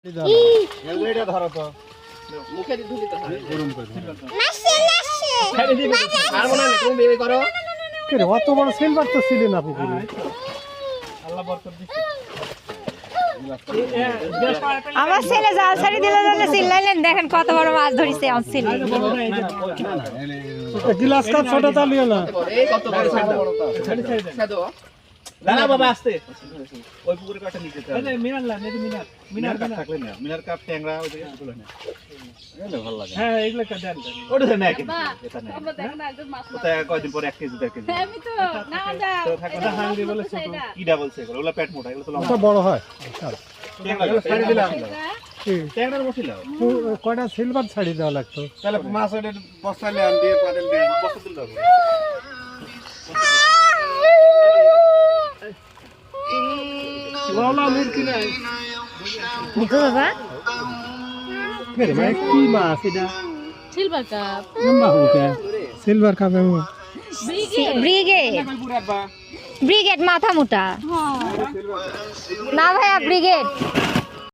এটা ধরো তো মুখে দি ধুলি তো গরম করে ছেড়ে দিবে আর মনে নেই তুমি বেবি করো কে রে অত বড় সিলভার তো ছিল না পুকুরে আল্লাহ বরকত দিছে আমার ছেলে জাল ছাড়ি দিল জালে চিল্লাইলেন দেখেন কত বড় মাছ ধরিছে আমার ছেলে গ্লাস কাপ ছোট চালিও না এই কত বড় ছেড়ে দাও না বাবা আস্তে ওই পুকুরে কাটা নিচে তো এই মিনার কাপ থাকলে না মিনার কাপ ট্যাংরা ওই জায়গায় গুলো না এগুলো ভালো লাগে হ্যাঁ এগুলো কাট দেন ওটা না কি এটা না বাবা দেখ না একদম মাছ ওটা কয়দিন পরে 1 কেজি 2 কেজি আমি তো না দাও তো থাকে না হাঙ্গি বলে ছোট কি ডাবল সে করে ওগুলো পেট মোটা এগুলো তো লম্বা বড় হয় ট্যাংরা ছাড়ি দিলাম ট্যাংরার বসিলাও কয়টা সিলভার ছাড়ি দেওয়া লাগতো তাহলে মাছ ওটা বস্তা নিয়ে দিয়ে পাতেল দিয়ে বস্তা তুলে দাও ওলা মুরকি নাই দেখো বাবা কে রে ভাই কি মাছ এটা silver cup silver cup brigade brigade মাথা মোটা না ভাইয়া ব্রিগেড